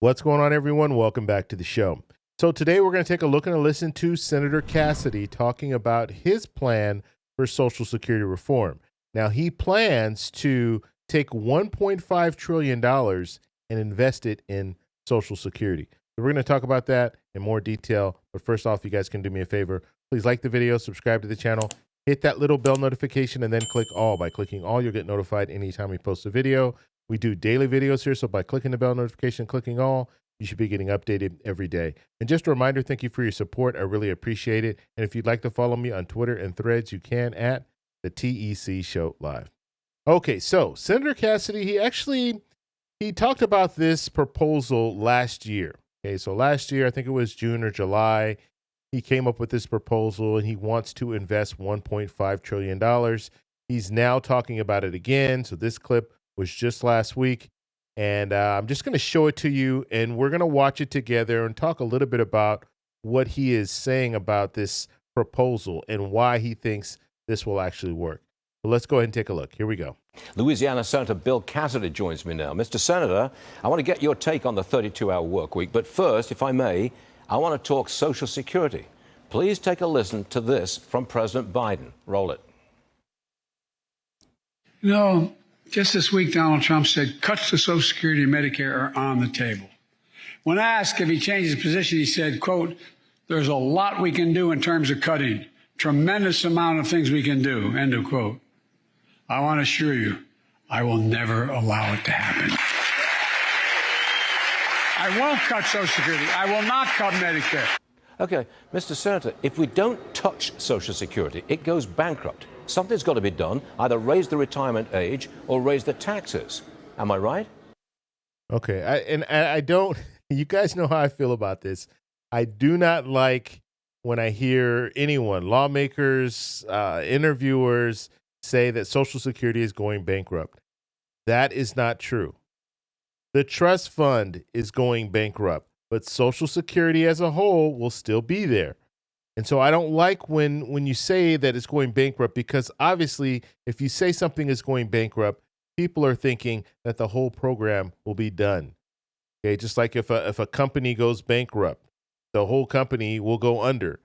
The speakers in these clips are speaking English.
What's going on, everyone? Welcome back to the show. So today we're going to take a look and a listen to Senator Cassidy talking about his plan for Social Security reform. Now, he plans to take $1.5 trillion and invest it in Social Security. So we're going to talk about that in more detail. But first off, you guys can do me a favor. Please like the video, subscribe to the channel, hit that little bell notification, and then click all. By clicking all, you'll get notified anytime we post a video. We do daily videos here, so by clicking the bell notification, clicking all, you should be getting updated every day. And just a reminder, thank you for your support. I really appreciate it. And if you'd like to follow me on Twitter and Threads, you can at the TEC Show Live. Okay, so Senator Cassidy, he talked about this proposal last year. Okay, so last year, I think it was June or July, he came up with this proposal and he wants to invest $1.5 trillion. He's now talking about it again. So this clip was just last week. And I'm just going to show it to you, and we're going to watch it together and talk a little bit about what he is saying about this proposal and why he thinks this will actually work. So let's go ahead and take a look. Here we go. Louisiana Senator Bill Cassidy joins me now. Mr. Senator, I want to get your take on the 32-hour work week. But first, if I may, I want to talk Social Security. Please take a listen to this from President Biden. Roll it. No. Just this week, Donald Trump said cuts to Social Security and Medicare are on the table. When asked if he changed his position, he said, quote, "There's a lot we can do in terms of cutting. Tremendous amount of things we can do," end of quote. I want to assure you, I will never allow it to happen. I won't cut Social Security. I will not cut Medicare. Okay, Mr. Senator, if we don't touch Social Security, it goes bankrupt. Something's got to be done, either raise the retirement age or raise the taxes. Am I right? Okay, I don't, you guys know how I feel about this. I do not like when I hear anyone, lawmakers, interviewers, say that Social Security is going bankrupt. That is not true. The trust fund is going bankrupt, but Social Security as a whole will still be there. And so I don't like when you say that it's going bankrupt, because obviously if you say something is going bankrupt, people are thinking that the whole program will be done. Okay, just like if a company goes bankrupt, the whole company will go under.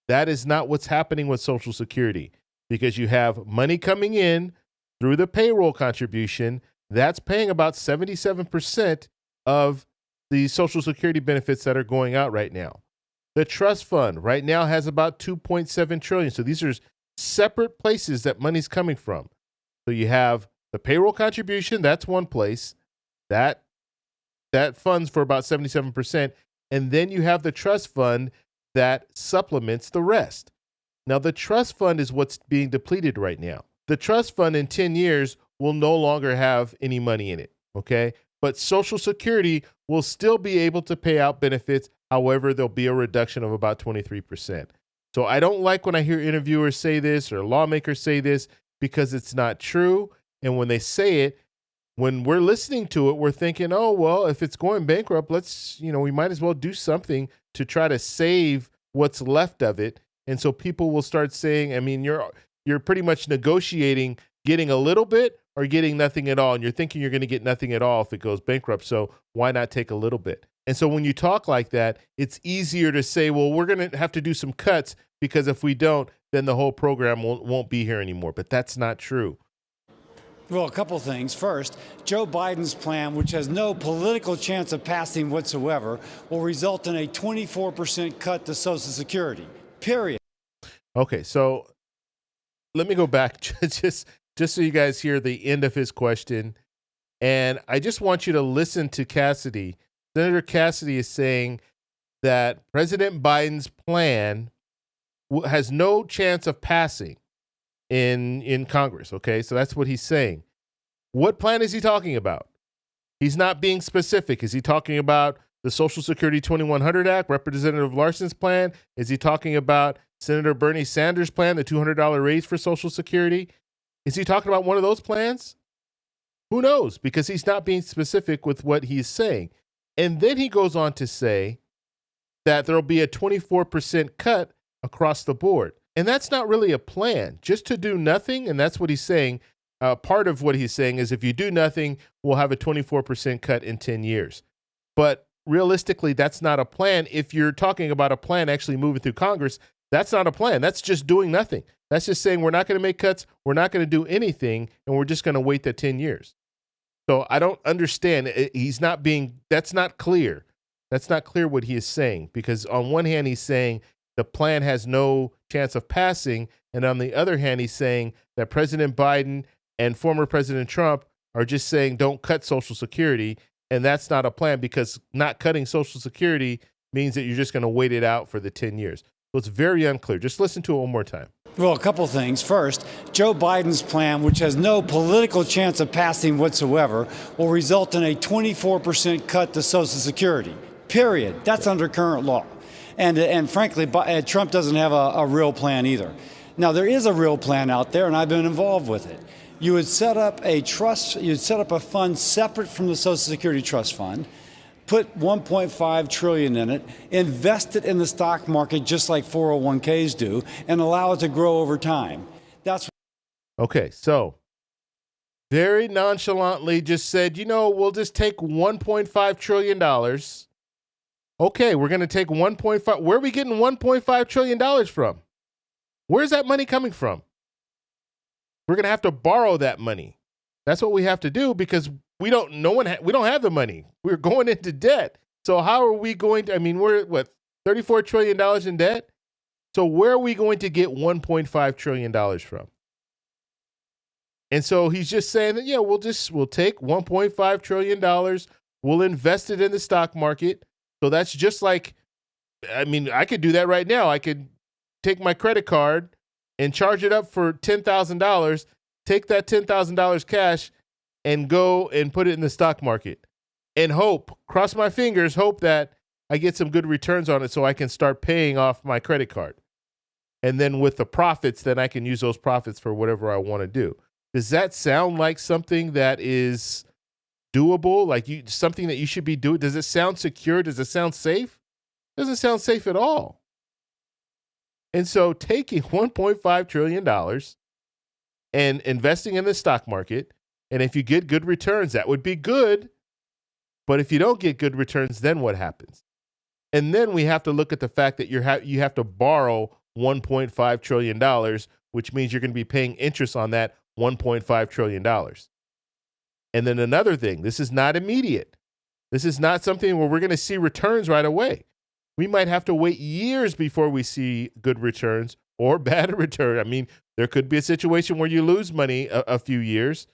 That is not what's happening with Social Security, because you have money coming in through the payroll contribution. That's paying about 77% of the Social Security benefits that are going out right now. The trust fund right now has about $2.7 trillion. So these are separate places that money's coming from. So you have the payroll contribution, that's one place. That funds for about 77%. And then you have the trust fund that supplements the rest. Now, the trust fund is what's being depleted right now. The trust fund in 10 years will no longer have any money in it, okay? But Social Security will still be able to pay out benefits. However, there'll be a reduction of about 23%. So I don't like when I hear interviewers say this or lawmakers say this, because it's not true. And when they say it, when we're listening to it, we're thinking, oh, well, if it's going bankrupt, we might as well do something to try to save what's left of it. And so people will start saying, I mean, you're pretty much negotiating getting a little bit or getting nothing at all. And you're thinking you're going to get nothing at all if it goes bankrupt. So why not take a little bit? And so when you talk like that, it's easier to say, well, we're going to have to do some cuts, because if we don't, then the whole program won't be here anymore. But that's not true. Well, a couple things. First, Joe Biden's plan, which has no political chance of passing whatsoever, will result in a 24% cut to Social Security, period. Okay, so let me go back just so you guys hear the end of his question. And I just want you to listen to Cassidy. Senator Cassidy is saying that President Biden's plan has no chance of passing in Congress. Okay, so that's what he's saying. What plan is he talking about? He's not being specific. Is he talking about the Social Security 2100 Act, Representative Larson's plan? Is he talking about Senator Bernie Sanders' plan, the $200 raise for Social Security? Is he talking about one of those plans? Who knows? Because he's not being specific with what he's saying. And then he goes on to say that there'll be a 24% cut across the board. And that's not really a plan, just to do nothing. And that's what he's saying. Part of what he's saying is if you do nothing, we'll have a 24% cut in 10 years. But realistically, that's not a plan. If you're talking about a plan actually moving through Congress, that's not a plan. That's just doing nothing. That's just saying we're not going to make cuts, we're not going to do anything, and we're just going to wait the 10 years. So I don't understand. That's not clear. That's not clear what he is saying, because on one hand, he's saying the plan has no chance of passing, and on the other hand, he's saying that President Biden and former President Trump are just saying don't cut Social Security, and that's not a plan, because not cutting Social Security means that you're just going to wait it out for the 10 years. So it's very unclear. Just listen to it one more time. Well, a couple things. First, Joe Biden's plan, which has no political chance of passing whatsoever, will result in a 24% cut to Social Security, period. That's under current law. And frankly, Trump doesn't have a real plan either. Now, there is a real plan out there, and I've been involved with it. You would set up a trust, you'd set up a fund separate from the Social Security Trust Fund, put $1.5 trillion in it, invest it in the stock market just like 401ks do, and allow it to grow over time. That's okay. So very nonchalantly just said, we'll just take $1.5 trillion. Okay, we're going to take 1.5. Where are we getting $1.5 trillion from? Where's that money coming from? We're going to have to borrow that money. That's what we have to do, because we don't have the money. We're going into debt. So how are we going to, we're $34 trillion in debt? So where are we going to get $1.5 trillion from? And so he's just saying that, we'll take $1.5 trillion, we'll invest it in the stock market. So that's just like, I could do that right now. I could take my credit card and charge it up for $10,000, take that $10,000 cash and go and put it in the stock market and cross my fingers, hope that I get some good returns on it so I can start paying off my credit card. And then with the profits, then I can use those profits for whatever I want to do. Does that sound like something that is doable? Like something that you should be doing? Does it sound secure? Does it sound safe? It doesn't sound safe at all. And so taking $1.5 trillion and investing in the stock market, and if you get good returns, that would be good. But if you don't get good returns, then what happens? And then we have to look at the fact that you have to borrow $1.5 trillion, which means you're going to be paying interest on that $1.5 trillion. And then another thing, this is not immediate. This is not something where we're going to see returns right away. We might have to wait years before we see good returns or bad return. There could be a situation where you lose money a few years.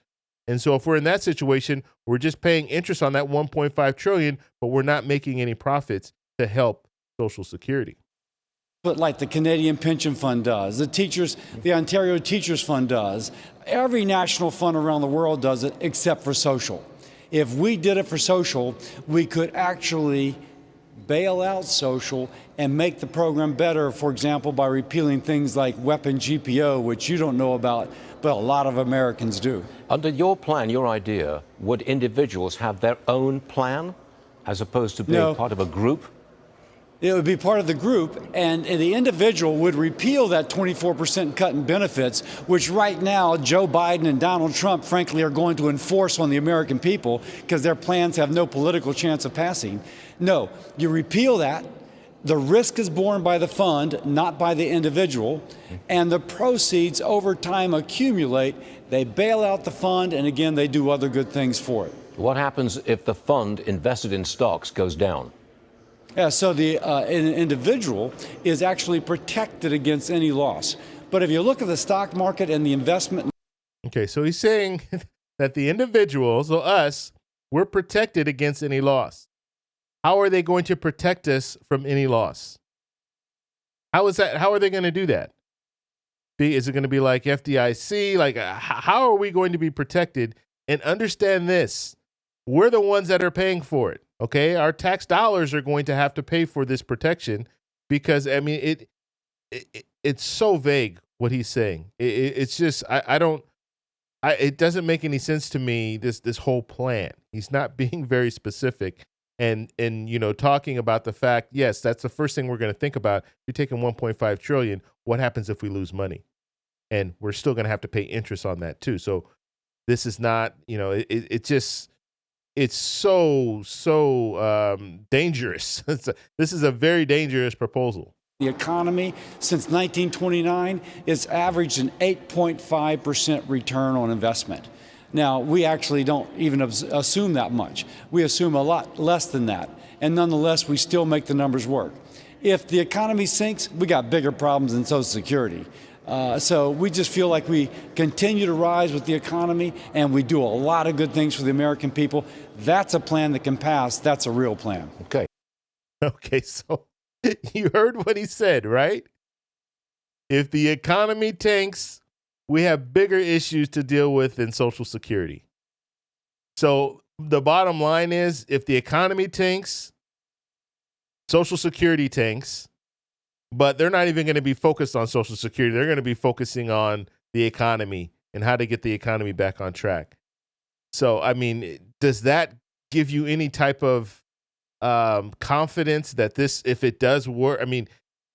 And so if we're in that situation, we're just paying interest on that $1.5 trillion, but we're not making any profits to help Social Security. But like the Canadian Pension Fund does, the Ontario Teachers Fund does, every national fund around the world does it except for social. If we did it for social, we could actually bail out social and make the program better, for example, by repealing things like weapon GPO, which you don't know about, but a lot of Americans do. Under your plan, your idea, would individuals have their own plan as opposed to being part of a group? It would be part of the group, and the individual would repeal that 24% cut in benefits, which right now Joe Biden and Donald Trump, frankly, are going to enforce on the American people because their plans have no political chance of passing. No, you repeal that. The risk is borne by the fund, not by the individual, and the proceeds over time accumulate. They bail out the fund, and again, they do other good things for it. What happens if the fund invested in stocks goes down? Yeah, so the individual is actually protected against any loss. But if you look at the stock market and the investment... Okay, so he's saying that the individuals, so us, we're protected against any loss. How are they going to protect us from any loss? How are they going to do that? Is it going to be like FDIC? Like, how are we going to be protected? And understand this, we're the ones that are paying for it. Okay, our tax dollars are going to have to pay for this protection because it's so vague what he's saying. It's just it doesn't make any sense to me. This whole plan. He's not being very specific, and talking about the fact. Yes, that's the first thing we're going to think about. You're taking 1.5 trillion. What happens if we lose money? And we're still going to have to pay interest on that too. So this is not. it's so dangerous. This is a very dangerous proposal. The economy since 1929 has averaged an 8.5% return on investment. Now, we actually don't even assume that much. We assume a lot less than that. And nonetheless, we still make the numbers work. If the economy sinks, we got bigger problems than Social Security. So we just feel like we continue to rise with the economy, and we do a lot of good things for the American people. That's a plan that can pass. That's a real plan. Okay, so you heard what he said, right? If the economy tanks, we have bigger issues to deal with than Social Security. So the bottom line is, if the economy tanks, Social Security tanks, but they're not even going to be focused on Social Security. They're going to be focusing on the economy and how to get the economy back on track. So, I mean, does that give you any type of confidence that this, if it does work, I mean,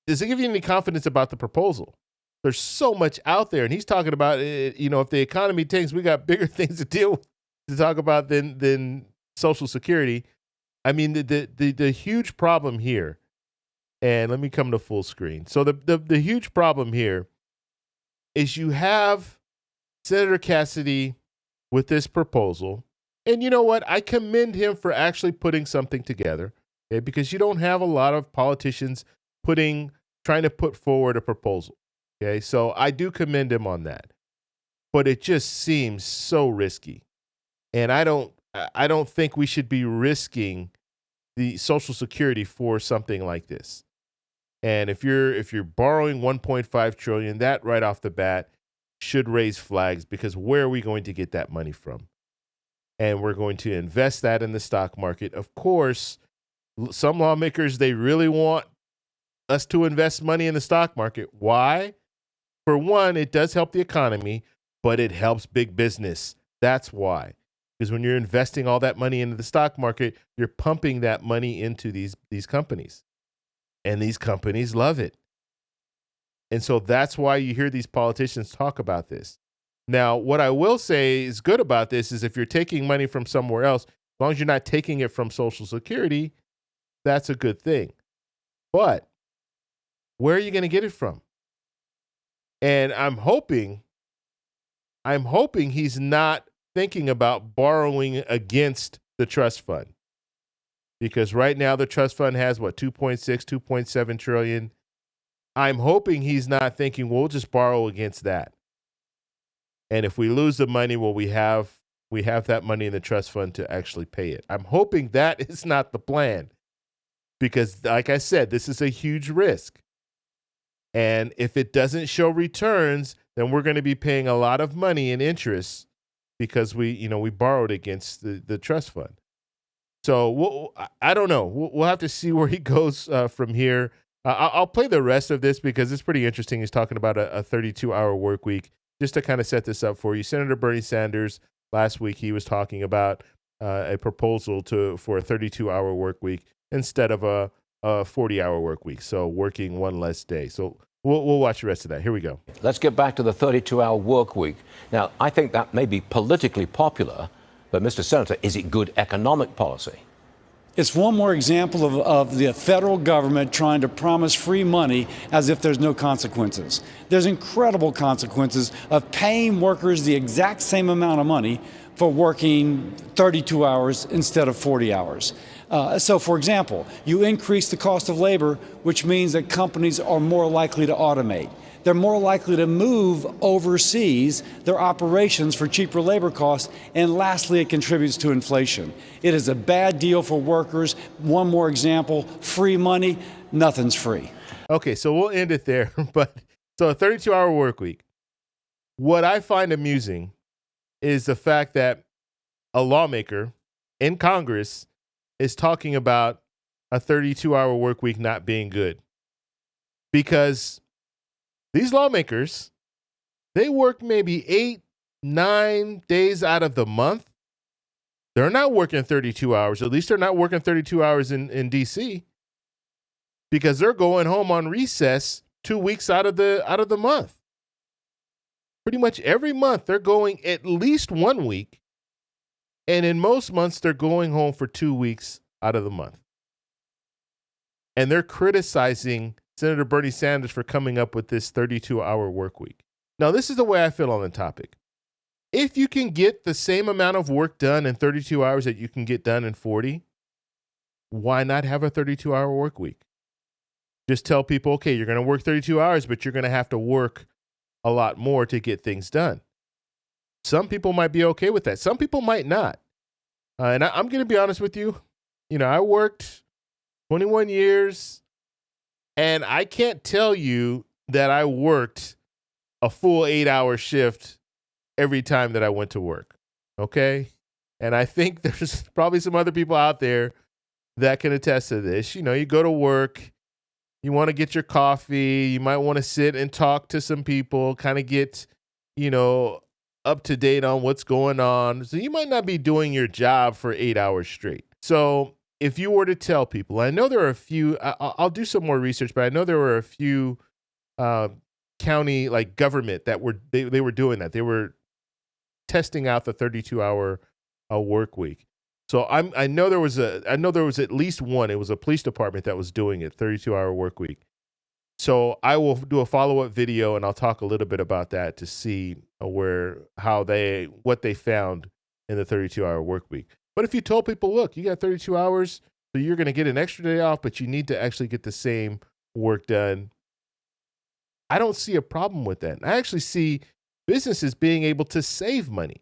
does it give you any confidence about the proposal? There's so much out there, and he's talking about, you know, if the economy tanks, we got bigger things to deal with, to talk about than Social Security. I mean, the huge problem here, and let me come to full screen. So the huge problem here is you have Senator Cassidy with this proposal, and you know what? I commend him for actually putting something together, okay? Because you don't have a lot of politicians trying to put forward a proposal, okay? So I do commend him on that, but it just seems so risky, and I don't think we should be risking the Social Security for something like this. And if you're borrowing 1.5 trillion, that right off the bat should raise flags, because where are we going to get that money from? And we're going to invest that in the stock market. Of course, some lawmakers, they really want us to invest money in the stock market. Why? For one, it does help the economy, but it helps big business. That's why. Because when you're investing all that money into the stock market, you're pumping that money into these companies. And these companies love it. And so that's why you hear these politicians talk about this. Now, what I will say is good about this is if you're taking money from somewhere else, as long as you're not taking it from Social Security, that's a good thing. But where are you going to get it from? And I'm hoping he's not thinking about borrowing against the trust fund. Because right now the trust fund has, 2.6, 2.7 trillion. I'm hoping he's not thinking, we'll just borrow against that. And if we lose the money, well, we have that money in the trust fund to actually pay it. I'm hoping that is not the plan. Because like I said, this is a huge risk. And if it doesn't show returns, then we're going to be paying a lot of money in interest because we borrowed against the trust fund. So I don't know. We'll have to see where he goes from here. I'll play the rest of this because it's pretty interesting. He's talking about a 32-hour work week. Just to kind of set this up for you, Senator Bernie Sanders, last week he was talking about a proposal for a 32-hour work week instead of a 40-hour work week, so working one less day. So we'll watch the rest of that. Here we go. Let's get back to the 32-hour work week. Now, I think that may be politically popular, but Mr. Senator, is it good economic policy? It's one more example of the federal government trying to promise free money as if there's no consequences. There's incredible consequences of paying workers the exact same amount of money for working 32 hours instead of 40 hours. So, for example, you increase the cost of labor, which means that companies are more likely to automate. They're more likely to move overseas their operations for cheaper labor costs. And lastly, it contributes to inflation. It is a bad deal for workers. One more example, free money, nothing's free. Okay, so we'll end it there. But so a 32-hour work week. What I find amusing is the fact that a lawmaker in Congress is talking about a 32-hour work week not being good. Because these lawmakers, they work maybe 8-9 days out of the month. They're not working 32 hours. At least they're not working 32 hours in D.C. because they're going home on recess 2 weeks out of the month. Pretty much every month they're going at least 1 week And in most months, they're going home for 2 weeks out of the month. And they're criticizing Senator Bernie Sanders for coming up with this 32-hour work week. Now, this is the way I feel on the topic. If you can get the same amount of work done in 32 hours that you can get done in 40, why not have a 32-hour work week? Just tell people, okay, you're going to work 32 hours, but you're going to have to work a lot more to get things done. Some people might be okay with that. Some people might not. And I'm going to be honest with you. You know, I worked 21 years, and I can't tell you that I worked a full 8-hour shift every time that I went to work. Okay? And I think there's probably some other people out there that can attest to this. You know, you go to work, you want to get your coffee, you might want to sit and talk to some people, kind of get, you know, up to date on what's going on. So you might not be doing your job for 8 hours straight. So if you were to tell people, I know there are a few, I'll do some more research, but I know there were a few county, like government, that were, they were doing that. They were testing out the 32-hour work week. So I know there was at least one. It was a police department that was doing it, 32-hour work week. So I will do a follow-up video, and I'll talk a little bit about that to see what they found in the 32-hour work week. But if you told people, look, you got 32 hours, so you're going to get an extra day off, but you need to actually get the same work done, I don't see a problem with that. I actually see businesses being able to save money,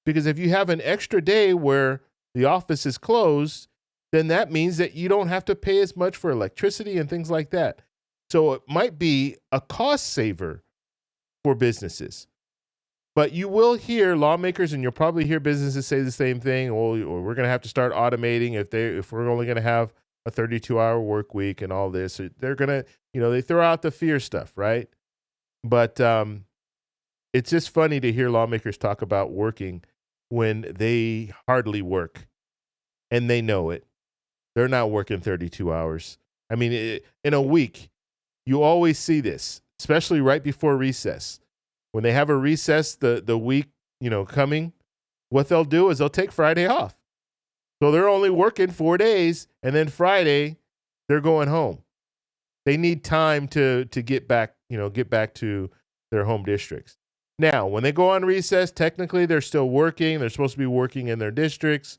because if you have an extra day where the office is closed, then that means that you don't have to pay as much for electricity and things like that. So it might be a cost saver for businesses. But you will hear lawmakers, and you'll probably hear businesses say the same thing. Or we're going to have to start automating if we're only going to have a 32-hour work week and all this. They're going to, you know, they throw out the fear stuff, right? But it's just funny to hear lawmakers talk about working when they hardly work, and they know it. They're not working 32 hours. I mean, in a week, you always see this, especially right before recess. When they have a recess the week, you know, coming, what they'll do is they'll take Friday off. So they're only working 4 days, and then Friday they're going home. They need time to get back to their home districts. Now, when they go on recess, technically they're still working. They're supposed to be working in their districts,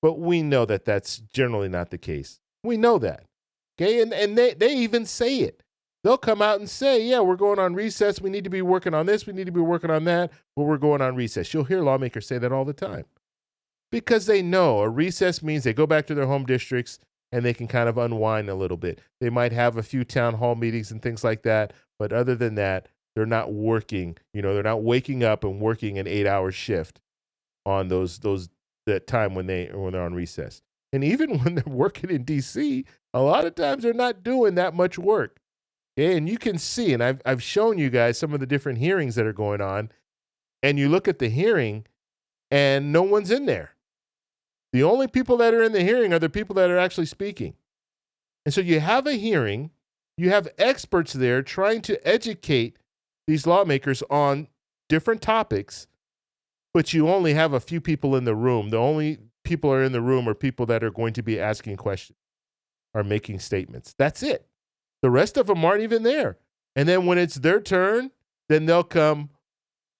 but we know that that's generally not the case. We know that. Okay, and they even say it. They'll come out and say, yeah, we're going on recess. We need to be working on this. We need to be working on that, but we're going on recess. You'll hear lawmakers say that all the time, because they know a recess means they go back to their home districts and they can kind of unwind a little bit. They might have a few town hall meetings and things like that, but other than that, they're not working. You know, they're not waking up and working an 8-hour shift on that time when they're on recess. And even when they're working in D.C., a lot of times they're not doing that much work. Okay? And you can see, and I've shown you guys some of the different hearings that are going on, and you look at the hearing, and no one's in there. The only people that are in the hearing are the people that are actually speaking. And so you have a hearing, you have experts there trying to educate these lawmakers on different topics, but you only have a few people in the room. The only people are in the room are people that are going to be asking questions, are making statements. That's it. The rest of them aren't even there. And then when it's their turn, then they'll come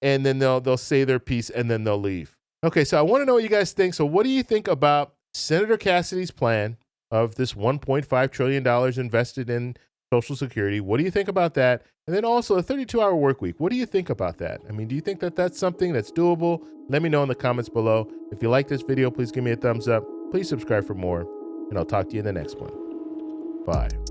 and then they'll say their piece and then they'll leave. Okay, so I want to know what you guys think. So what do you think about Senator Cassidy's plan of this $1.5 trillion invested in Social Security? What do you think about that? And then also a 32-hour work week. What do you think about that? I mean, do you think that that's something that's doable? Let me know in the comments below. If you like this video, please give me a thumbs up. Please subscribe for more, and I'll talk to you in the next one. Bye.